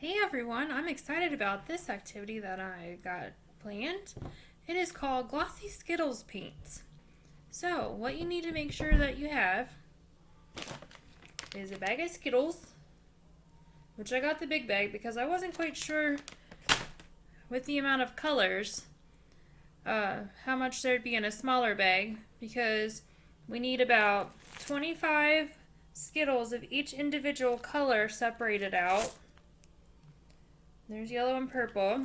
Hey everyone, I'm excited about this activity that I got planned. It is called Glossy Skittles Paints. So, what you need to make sure that you have is a bag of Skittles, which I got the big bag because I wasn't quite sure with the amount of colors how much there'd be in a smaller bag, because we need about 25 Skittles of each individual color separated out. There's yellow and purple.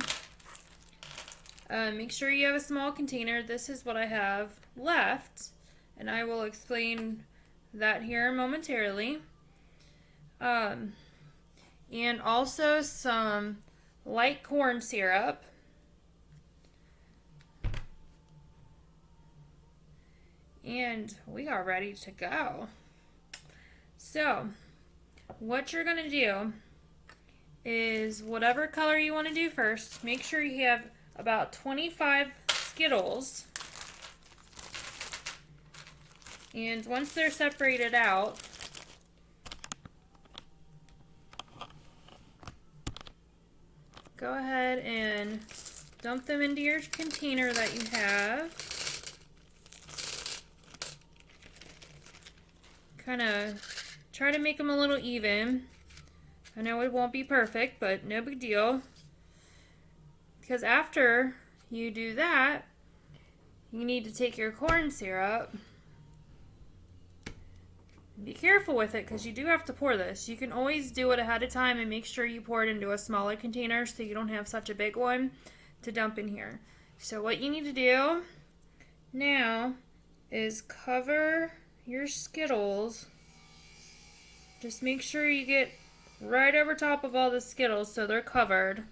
Make sure you have a small container. This is what I have left, and I will explain that here momentarily. And also some light corn syrup. And we are ready to go. So, what you're going to do is whatever color you want to do first, make sure you have about 25 Skittles. And once they're separated out, go ahead and dump them into your container that you have. Kind of try to make them a little even. I know it won't be perfect, but no big deal. Because after you do that, you need to take your corn syrup. Be careful with it because you do have to pour this. You can always do it ahead of time and make sure you pour it into a smaller container so you don't have such a big one to dump in here. So what you need to do now is cover your Skittles. Just make sure you get right over top of all the Skittles so they're covered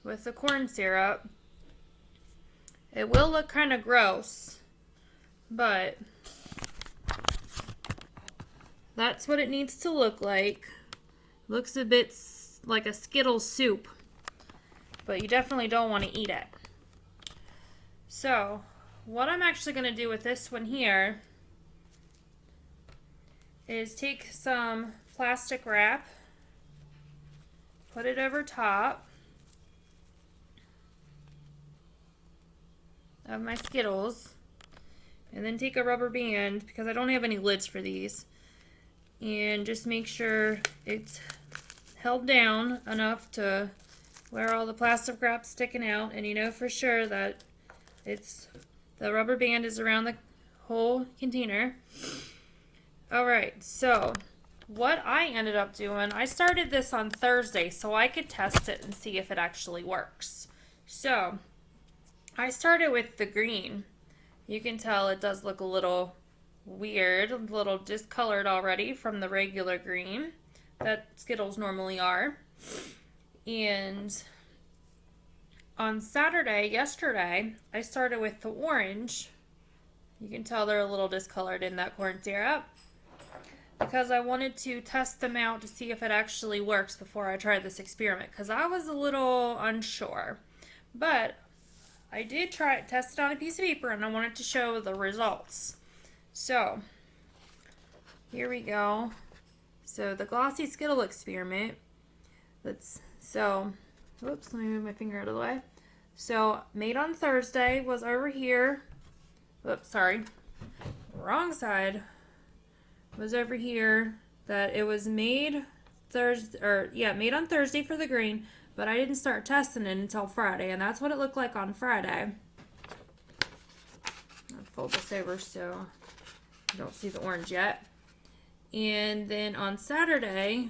with the corn syrup. It will look kind of gross, but that's what it needs to look like. Looks a bit like a Skittle soup, but you definitely don't want to eat it. So, what I'm actually going to do with this one here is take some plastic wrap, put it over top of my Skittles, and then take a rubber band, because I don't have any lids for these, and just make sure it's held down enough to where all the plastic wrap's sticking out, and you know for sure that the rubber band is around the whole container. Alright, so what I ended up doing, I started this on Thursday so I could test it and see if it actually works. So, I started with the green. You can tell it does look a little weird, a little discolored already from the regular green that Skittles normally are. And on Saturday, yesterday, I started with the orange. You can tell they're a little discolored in that corn syrup, because I wanted to test them out to see if it actually works before I tried this experiment, because I was a little unsure. But I did test it on a piece of paper, and I wanted to show the results. So, here we go. So, the Glossy Skittle experiment. Oops, let me move my finger out of the way. So, made on Thursday was over here. Oops, sorry. Wrong side. Was over here. That it was made made on Thursday for the green, but I didn't start testing it until Friday, and that's what it looked like on Friday. I'll fold this over so you don't see the orange yet. And then on Saturday,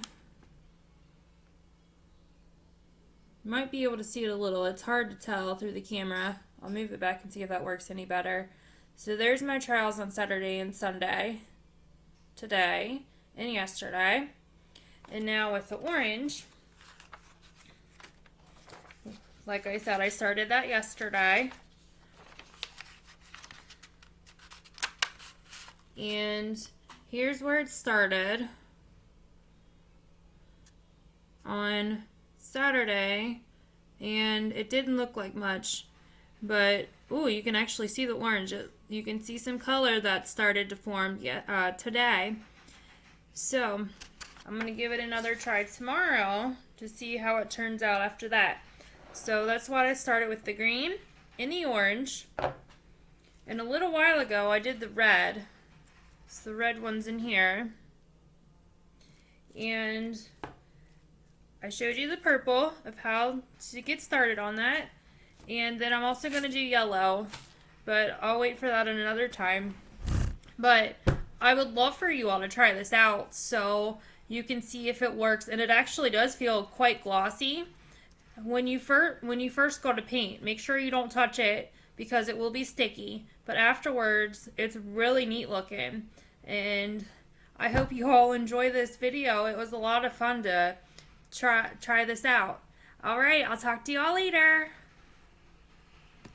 you might be able to see it a little. It's hard to tell through the camera. I'll move it back and see if that works any better. So there's my trials on Saturday and Sunday. Today and yesterday. And now with the orange, like I said, I started that yesterday. And here's where it started on Saturday, and it didn't look like much, but you can actually see the orange. You can see some color that started to form today. So I'm going to give it another try tomorrow to see how it turns out after that. So that's why I started with the green and the orange. And a little while ago I did the red. So the red one's in here. And I showed you the purple of how to get started on that. And then I'm also going to do yellow, but I'll wait for that another time. But I would love for you all to try this out so you can see if it works. And it actually does feel quite glossy. When you first go to paint, make sure you don't touch it because it will be sticky. But afterwards, it's really neat looking. And I hope you all enjoy this video. It was a lot of fun to try this out. All right, I'll talk to you all later.